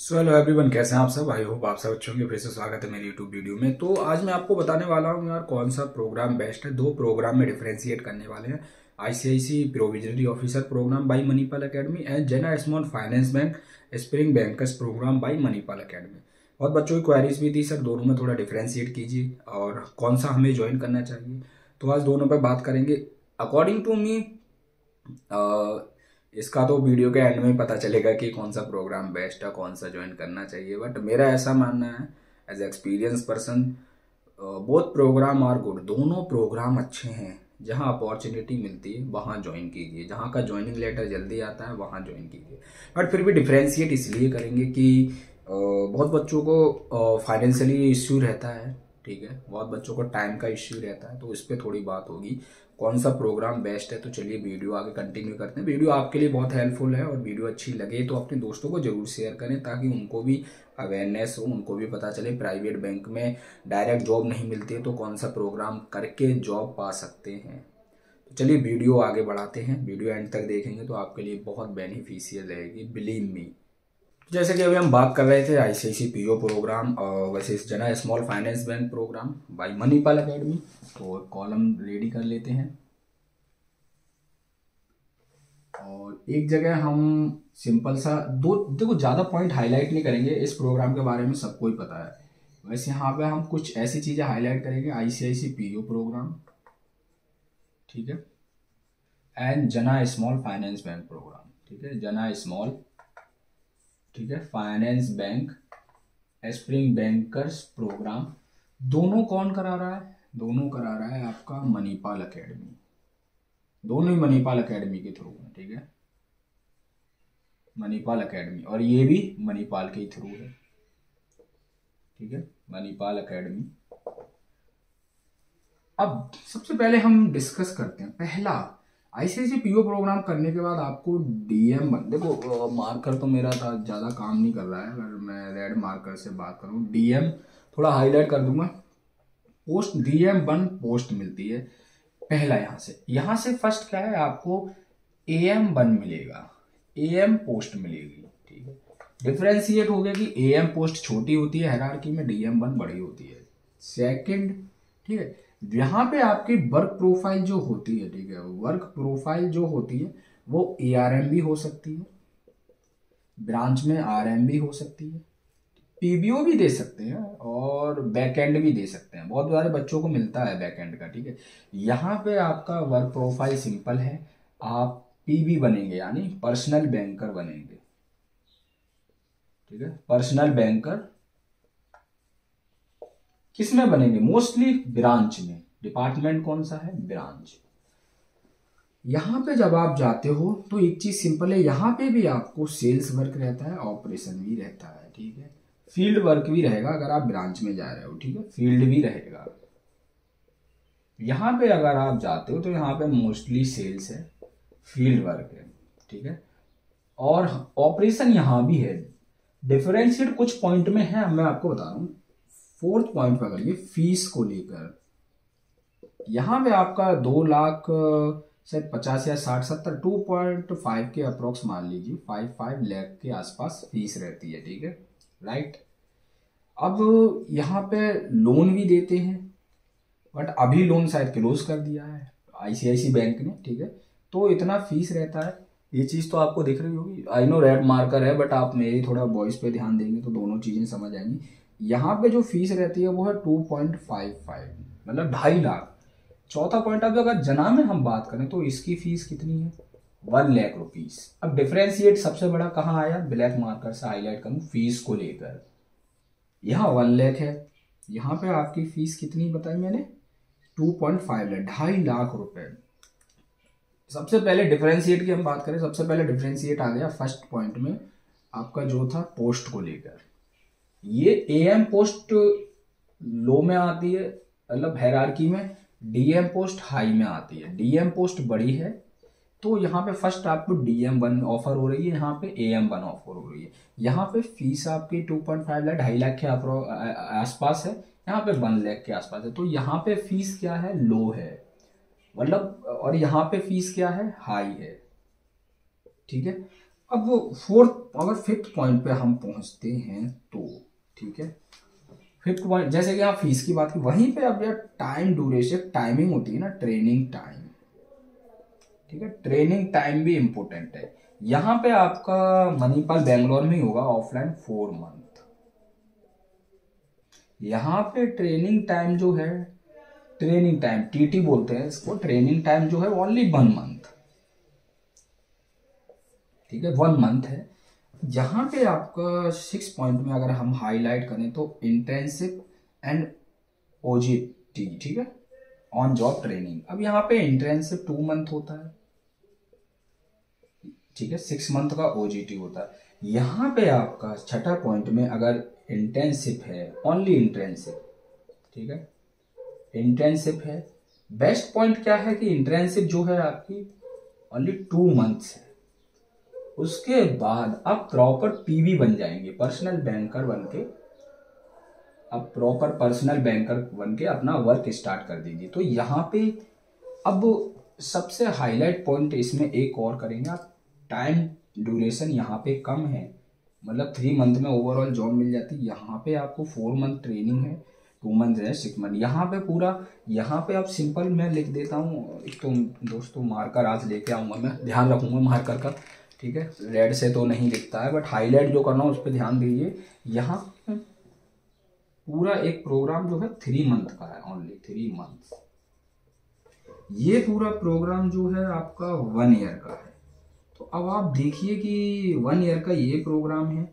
Hello everyone, कैसे हैं आप सब। आई होप आप सब अच्छे होंगे। फिर से स्वागत है मेरी यूट्यूब वीडियो में। तो आज मैं आपको बताने वाला हूं यार कौन सा प्रोग्राम बेस्ट है। दो प्रोग्राम में डिफरेंशिएट करने वाले हैं। ICICI probationary officer program by Manipal academy and Jana small finance bank spring bankers program by Manipal academy. बहुत बच्चों की क्वेरीज भी थी, सर दोनों में थोड़ा डिफरेंशिएट कीजिए और कौन सा हमें ज्वाइन करना चाहिए। तो आज दोनों पर बात करेंगे। अकॉर्डिंग टू मी इसका तो वीडियो के एंड में पता चलेगा कि कौन सा प्रोग्राम बेस्ट है, कौन सा ज्वाइन करना चाहिए। बट मेरा ऐसा मानना है as experience person, both program are good. दोनों प्रोग्राम अच्छे हैं। जहां अपॉर्चुनिटी मिलती है वहां ज्वाइन कीजिए, जहां का ज्वाइनिंग लेटर जल्दी आता है वहां ज्वाइन कीजिए। बट फिर भी डिफ्रेंशिएट इसलिए करेंगे कि बहुत बच्चों को फाइनेंशियली इश्यू रहता है, ठीक है, बहुत बच्चों को टाइम का इश्यू रहता है। तो इस पर थोड़ी बात होगी कौन सा प्रोग्राम बेस्ट है। तो चलिए वीडियो आगे कंटिन्यू करते हैं। वीडियो आपके लिए बहुत हेल्पफुल है और वीडियो अच्छी लगे तो अपने दोस्तों को जरूर शेयर करें ताकि उनको भी अवेयरनेस हो, उनको भी पता चले प्राइवेट बैंक में डायरेक्ट जॉब नहीं मिलती है तो कौन सा प्रोग्राम करके जॉब पा सकते हैं। तो चलिए वीडियो आगे बढ़ाते हैं। वीडियो एंड तक देखेंगे तो आपके लिए बहुत बेनिफिशियल रहेगी, बिलीव मी। जैसे कि अभी हम बात कर रहे थे आईसीआईसी पीओ प्रोग्राम वैसे Jana small finance bank program by Manipal academy. तो कॉलम रेडी कर लेते हैं और एक जगह हम सिंपल सा दो, देखो ज़्यादा पॉइंट हाईलाइट नहीं करेंगे, इस प्रोग्राम के बारे में सबको ही पता है। वैसे यहाँ पे हम कुछ ऐसी चीज़ें हाईलाइट करेंगे। आईसीआईसी पीओ प्रोग्राम, ठीक है, and Jana small finance bank programme, ठीक है, जना स्मॉल, ठीक है, finance bank spring bankers program. दोनों कौन करा रहा है? दोनों करा रहा है आपका मणिपाल एकेडमी। दोनों ही मणिपाल एकेडमी के थ्रू है, ठीक है, मणिपाल एकेडमी, और ये भी मणिपाल के थ्रू है, ठीक है, मणिपाल एकेडमी। अब सबसे पहले हम डिस्कस करते हैं पहला आईसीआईसी पीओ प्रोग्राम करने के बाद आपको डीएम बन, देखो मार्कर तो मेरा था ज़्यादा काम नहीं कर रहा है, अगर मैं रेड मार्कर से बात करूँ डीएम थोड़ा हाईलाइट कर दूंगा। पोस्ट डीएम वन पोस्ट मिलती है पहला। यहाँ से फर्स्ट क्या है, आपको एएम वन मिलेगा, एएम पोस्ट मिलेगी, ठीक है। डिफरेंशिएट हो गया कि एएम पोस्ट छोटी होती है हायरार्की में, डीएम वन बड़ी होती है। सेकंड, ठीक है, यहाँ पे आपकी वर्क प्रोफाइल जो होती है, ठीक है, वर्क प्रोफाइल जो होती है वो एआरएम भी हो सकती है, ब्रांच में आरएम भी हो सकती है, पीबीओ भी दे सकते हैं और बैकएंड भी दे सकते हैं। बहुत सारे बच्चों को मिलता है बैकएंड का, ठीक है। यहाँ पे आपका वर्क प्रोफाइल सिंपल है, आप पीबी बनेंगे यानी पर्सनल बैंकर बनेंगे, ठीक है, पर्सनल बैंकर। किस में बनेंगे? मोस्टली ब्रांच में। डिपार्टमेंट कौन सा है? ब्रांच। यहाँ पे जब आप जाते हो तो एक चीज सिंपल है, यहाँ पे भी आपको सेल्स वर्क रहता है, ऑपरेशन भी रहता है, ठीक है, फील्ड वर्क भी रहेगा अगर आप ब्रांच में जा रहे हो, ठीक है, फील्ड भी रहेगा। यहाँ पे अगर आप जाते हो तो यहाँ पे मोस्टली सेल्स है, फील्ड वर्क है, ठीक है, और ऑपरेशन यहाँ भी है। डिफरेंशिएट कुछ पॉइंट में है, मैं आपको बता रहा हूँ। फोर्थ पॉइंट पर अगर ये फीस को लेकर, यहाँ पे आपका 2 लाख शायद 50 या 60 70 2.5 के अप्रोक्स मान लीजिए, 5 लाख के आसपास फीस रहती है, ठीक है, राइट। अब यहाँ पे लोन भी देते हैं बट अभी लोन शायद क्लोज कर दिया है आईसीआईसी बैंक ने, ठीक है। तो इतना फीस रहता है, ये चीज़ तो आपको दिख रही होगी। आई नो रेड मार्कर है बट आप मेरी थोड़ा वॉइस पे ध्यान देंगे तो दोनों चीज़ें समझ आएंगी। यहाँ पे जो फीस रहती है वो है 2.55, मतलब 2.5 लाख। चौथा पॉइंट, अब अगर जना में हम बात करें तो इसकी फीस कितनी है? 1 लाख रुपीज। अब डिफरेंशिएट सबसे बड़ा कहाँ आया? ब्लैक मार्कर से हाईलाइट करूँ फीस को लेकर, यहाँ 1 लाख है, यहाँ पे आपकी फीस कितनी बताई मैंने? 2.5 लाख, 2.5 लाख रुपए। सबसे पहले डिफरेंशिएट की हम बात करें, सबसे पहले डिफरेंशिएट आ गया फर्स्ट पॉइंट में आपका जो था पोस्ट को लेकर। ये एएम पोस्ट लो में आती है, मतलब हायरार्की में, डीएम पोस्ट हाई में आती है। डीएम पोस्ट बड़ी है तो यहाँ पे फर्स्ट आपको डीएम वन ऑफर हो रही है, यहाँ पे एएम वन ऑफर हो रही है। यहाँ पे फीस आपकी 2.5 लाख 2.5 लाख के आसपास है, यहाँ पे 1 लाख के आसपास है। तो यहाँ पे फीस क्या है? लो है, मतलब, और यहाँ पे फीस क्या है? हाई है, ठीक है। अब फोर्थ, अगर फिफ्थ पॉइंट पे हम पहुंचते हैं तो ठीक है, फिफ्थ पॉइंट जैसे कि आप फीस की बात की, वहीं पे अब यार टाइम ड्यूरेशन, टाइमिंग होती है ना, ट्रेनिंग टाइम, ठीक है, ट्रेनिंग टाइम भी इंपॉर्टेंट है। यहाँ पे आपका मणिपाल बेंगलोर में ही होगा ऑफलाइन 4 मंथ। यहाँ पे ट्रेनिंग टाइम जो है, ट्रेनिंग टाइम टीटी बोलते हैं इसको, ट्रेनिंग टाइम जो है ओनली 1 मंथ, ठीक है, 1 मंथ है। यहाँ पे आपका 6 पॉइंट में अगर हम हाईलाइट करें तो इंटेंसिव एंड ओजीटी, ठीक है, ऑन जॉब ट्रेनिंग। अब यहाँ पे इंटेंसिव 2 मंथ होता है, ठीक है, 6 मंथ का ओजीटी होता है। यहाँ पे आपका छठा पॉइंट में अगर इंटेंसिव है, ओनली इंटेंसिव, ठीक है, इंटेंसिव है। बेस्ट पॉइंट क्या है कि इंटेंसिव जो है आपकी ओनली 2 मंथ्स है। उसके बाद आप प्रॉपर पीवी बन जाएंगे, पर्सनल बैंकर बन के, अब प्रॉपर पर्सनल बैंकर बन के अपना वर्क स्टार्ट कर दीजिए। तो यहाँ पे अब सबसे हाईलाइट पॉइंट इसमें एक और करेंगे आप, टाइम ड्यूरेशन यहाँ पे कम है, मतलब 3 मंथ में ओवरऑल जॉब मिल जाती है। यहाँ पे आपको 4 मंथ ट्रेनिंग है, 2 मंथ है, 6 मंथ। यहाँ पे पूरा, यहाँ पे आप सिंपल मैं लिख देता हूँ, एक तो दोस्तों मार्कर आज लेके आऊँगा, मैं ध्यान रखूँगा मार्कर का, ठीक है, रेड से तो नहीं लिखता है, बट हाईलाइट जो करना है उस पर ध्यान दीजिए। यहाँ पूरा एक प्रोग्राम जो है 3 मंथ का है, ओनली 3 मंथ। ये पूरा प्रोग्राम जो है आपका 1 ईयर का है। तो अब आप देखिए कि 1 ईयर का ये प्रोग्राम है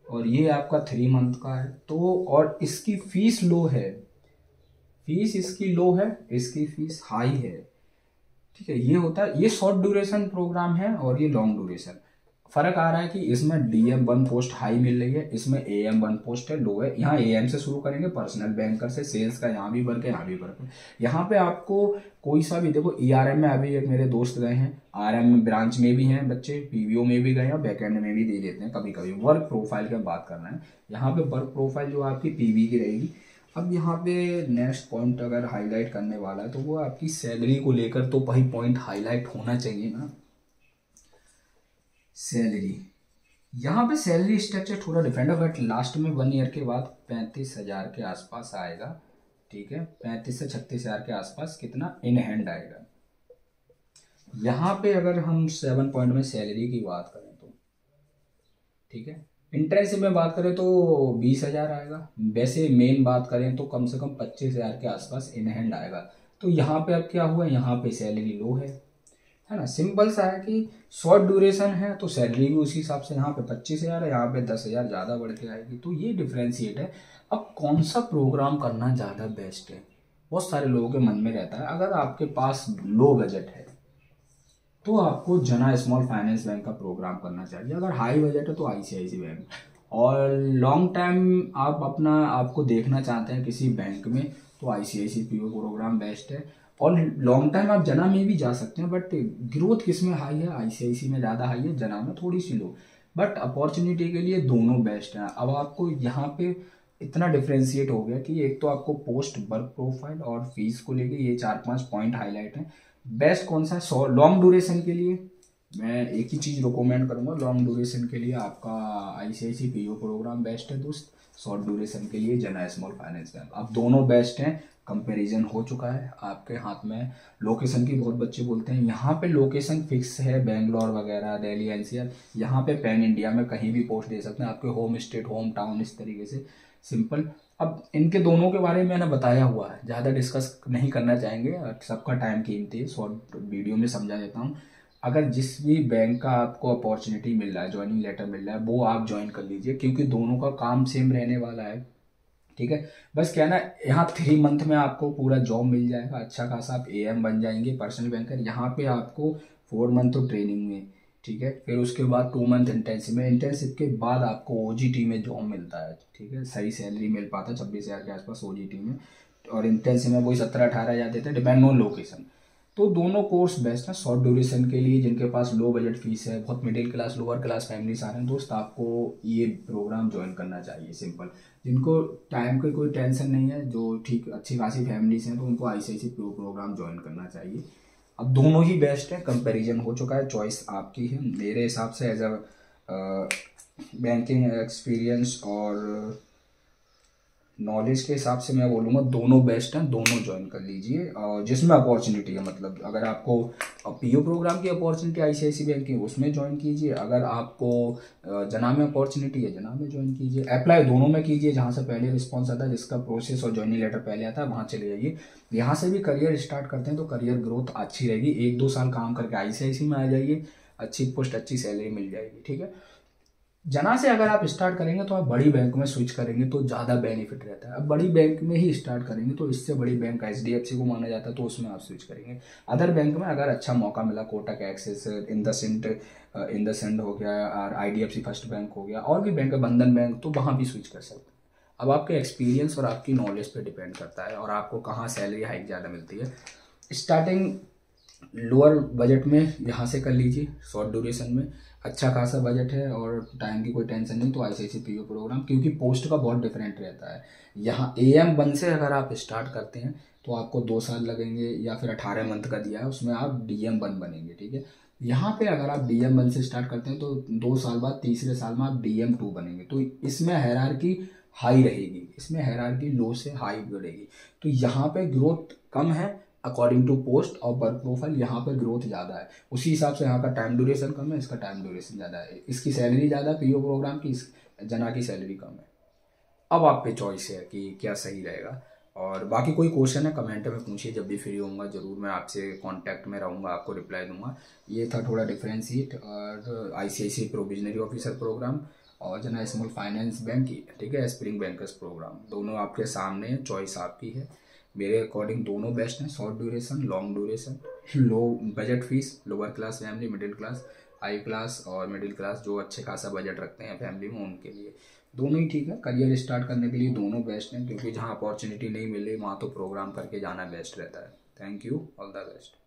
और ये आपका 3 मंथ का है, तो और इसकी फीस लो है, फीस इसकी लो है, इसकी फीस हाई है, ठीक है। ये होता है, ये शॉर्ट ड्यूरेशन प्रोग्राम है और ये लॉन्ग ड्यूरेशन। फर्क आ रहा है कि इसमें DM1 पोस्ट हाई मिल रही है, इसमें AM1 पोस्ट है, लो है। यहाँ AM से शुरू करेंगे, पर्सनल बैंकर से, सेल्स का यहाँ भी वर्क है, यहाँ भी वर्क है। यहाँ पे आपको कोई सा भी देखो, ERM में अभी एक मेरे दोस्त गए हैं, RM में ब्रांच में भी हैं बच्चे, PVO में भी गए हैं और बैकएंड में भी दे देते हैं कभी कभी। वर्क प्रोफाइल की बात करना है, यहाँ पे वर्क प्रोफाइल जो आपकी PV की रहेगी। अब यहाँ पे नेक्स्ट पॉइंट अगर हाईलाइट करने वाला है तो वो आपकी सैलरी को लेकर, तो वही पॉइंट हाईलाइट होना चाहिए ना, सैलरी। यहाँ पे सैलरी स्ट्रक्चर थोड़ा डिफरेंट है, बट लास्ट में 1 ईयर के बाद 35,000 के आसपास आएगा, ठीक है, 35 से 36,000 के आसपास कितना इन हैंड आएगा। यहाँ पे अगर हम 7 पॉइंट में सैलरी की बात करें तो, ठीक है, इंटरेंसिव में बात करें तो 20,000 आएगा, वैसे मेन बात करें तो कम से कम 25,000 के आसपास इन हैंड आएगा। तो यहाँ पे अब क्या हुआ, यहाँ पे सैलरी लो है ना, सिंपल सा है कि शॉर्ट ड्यूरेशन है तो सैलरी भी उसी हिसाब से, यहाँ पे 25,000 है, यहाँ पे 10,000 ज़्यादा बढ़ के आएगी। तो ये डिफ्रेंशिएट है। अब कौन सा प्रोग्राम करना ज़्यादा बेस्ट है, बहुत सारे लोगों के मन में रहता है। अगर आपके पास लो बजट है तो आपको जना स्मॉल फाइनेंस बैंक का प्रोग्राम करना चाहिए, अगर हाई बजट है तो ICICI बैंक, और लॉन्ग टाइम आप अपना आपको देखना चाहते हैं किसी बैंक में तो ICICI PO प्रोग्राम बेस्ट है। और लॉन्ग टाइम आप जना में भी जा सकते हैं, बट ग्रोथ किस में हाई है, ICICI में ज़्यादा हाई है, जना में थोड़ी सी लो, बट अपॉर्चुनिटी के लिए दोनों बेस्ट हैं। अब आपको यहाँ पे इतना डिफ्रेंशिएट हो गया कि एक तो आपको पोस्ट, वर्क प्रोफाइल और फीस को लेके ये 4-5 पॉइंट हाईलाइट हैं। बेस्ट कौन सा है लॉन्ग ड्यूरेशन के लिए, मैं एक ही चीज़ रिकमेंड करूँगा, लॉन्ग ड्यूरेशन के लिए आपका ICICI PO प्रोग्राम बेस्ट है दोस्त, शॉर्ट ड्यूरेशन के लिए जना स्मॉल फाइनेंस बैंक। अब दोनों बेस्ट हैं, कंपैरिजन हो चुका है आपके हाथ में। लोकेशन की बहुत बच्चे बोलते हैं, यहाँ पे लोकेशन फिक्स है, बेंगलोर वगैरह, दिल्ली NCR, यहाँ पे पैन इंडिया में कहीं भी पोस्ट दे सकते हैं, आपके होम स्टेट, होम टाउन, इस तरीके से सिंपल। अब इनके दोनों के बारे में मैंने बताया हुआ है, ज़्यादा डिस्कस नहीं करना चाहेंगे, सबका टाइम कीमती है, शॉर्ट वीडियो में समझा देता हूँ। अगर जिस भी बैंक का आपको अपॉर्चुनिटी मिल रहा है, ज्वाइनिंग लेटर मिल रहा है, वो आप ज्वाइन कर लीजिए, क्योंकि दोनों का काम सेम रहने वाला है, ठीक है। बस क्या ना, यहाँ 3 मंथ में आपको पूरा जॉब मिल जाएगा, अच्छा खासा आप AM बन जाएंगे, पर्सनल बैंकर। यहाँ पे आपको 4 मंथ तो ट्रेनिंग में, ठीक है, फिर उसके बाद 2 मंथ इंटेंसिव में, इंटेंसिव के बाद आपको OGT में जॉब मिलता है, ठीक है, सही सैलरी मिल पाता है 26,000 के आसपास OGT में, और इंटेंसिव में वही 17-18 हज़ार देते हैं, डिपेंड ऑन लोकेशन। तो दोनों कोर्स बेस्ट है शॉर्ट ड्यूरेशन के लिए, जिनके पास लो बजट फीस है, बहुत middle class, lower class families आ रहे हैं दोस्त, आपको ये प्रोग्राम ज्वाइन करना चाहिए सिंपल। जिनको टाइम की कोई टेंशन नहीं है, जो ठीक अच्छी खासी फैमिलीज हैं, तो उनको ICICI प्रोग्राम ज्वाइन करना चाहिए। अब दोनों ही बेस्ट है, कंपैरिजन हो चुका है, चॉइस आपकी है। मेरे हिसाब से एज अ बैंकिंग एक्सपीरियंस और नॉलेज के हिसाब से मैं बोलूँगा दोनों बेस्ट हैं, दोनों ज्वाइन कर लीजिए। और जिसमें अपॉर्चुनिटी है, मतलब अगर आपको पीओ प्रोग्राम की अपॉर्चुनिटी आईसीआईसी बैंक की, उसमें ज्वाइन कीजिए। अगर आपको जना में अपॉर्चुनिटी है, जना में ज्वाइन कीजिए। अप्लाई दोनों में कीजिए, जहाँ से पहले रिस्पॉन्स आता है, जिसका प्रोसेस और ज्वाइनिंग लेटर पहले आता है वहाँ चले जाइए। यहाँ से भी करियर स्टार्ट करते हैं तो करियर ग्रोथ अच्छी रहेगी। 1-2 साल काम करके आईसीआईसी में आ जाइए, अच्छी पोस्ट, अच्छी सैलरी मिल जाएगी, ठीक है। जना से अगर आप स्टार्ट करेंगे तो आप बड़ी बैंक में स्विच करेंगे तो ज़्यादा बेनिफिट रहता है। अब बड़ी बैंक में ही स्टार्ट करेंगे तो इससे बड़ी बैंक एचडीएफसी को माना जाता है, तो उसमें आप स्विच करेंगे। अदर बैंक में अगर अच्छा मौका मिला, कोटक, एक्सिस, इंडसइंड हो गया, और आईडीएफसी फर्स्ट बैंक हो गया, और भी बैंक है, बंधन बैंक, तो वहाँ भी स्विच कर सकते हैं। अब आपके एक्सपीरियंस और आपकी नॉलेज पे डिपेंड करता है, और आपको कहाँ सैलरी हाइक ज़्यादा मिलती है। स्टार्टिंग लोअर बजट में यहाँ से कर लीजिए, शॉर्ट ड्यूरेशन में अच्छा खासा बजट है और टाइम की कोई टेंशन नहीं, तो आईसीआईसी पीओ प्रोग्राम, क्योंकि पोस्ट का बहुत डिफरेंट रहता है। यहाँ AM1 से अगर आप स्टार्ट करते हैं तो आपको 2 साल लगेंगे, या फिर 18 मंथ का दिया है उसमें आप DM1 बनेंगे, ठीक है। यहाँ पे अगर आप DM1 से स्टार्ट करते हैं तो 2 साल बाद तीसरे साल में आप DM2 बनेंगे। तो इसमें हायरार्की हाई रहेगी, इसमें हायरार्की लो से हाई बढ़ेगी। तो यहाँ पे ग्रोथ कम है अकॉर्डिंग टू पोस्ट और वर्क प्रोफाइल, यहाँ पर ग्रोथ ज़्यादा है। उसी हिसाब से यहाँ का टाइम ड्यूरेशन कम है, इसका टाइम ड्यूरेशन ज़्यादा है। इसकी सैलरी ज़्यादा है पीओ प्रोग्राम की, जना की सैलरी कम है। अब आप पे चॉइस है कि क्या सही रहेगा। और बाकी कोई क्वेश्चन है कमेंट में पूछिए, जब भी फ्री होऊंगा ज़रूर मैं आपसे कांटेक्ट में रहूँगा, आपको रिप्लाई दूंगा। ये था थोड़ा डिफरेंशिएट और आईसीआईसी प्रोविजनरी ऑफिसर प्रोग्राम और जना स्मॉल फाइनेंस बैंक की, ठीक है, स्प्रिंग बैंकर्स प्रोग्राम, दोनों आपके सामने, चॉइस आपकी है। मेरे अकॉर्डिंग दोनों बेस्ट हैं, शॉर्ट ड्यूरेशन, लॉन्ग ड्यूरेशन, लो budget fees, lower class family, middle class, high class और मिडिल क्लास जो अच्छे खासा बजट रखते हैं फैमिली में, उनके लिए दोनों ही ठीक है। करियर स्टार्ट करने के लिए दोनों बेस्ट हैं, क्योंकि जहाँ अपॉर्चुनिटी नहीं मिले वहाँ तो प्रोग्राम करके जाना बेस्ट रहता है। Thank you, all the best.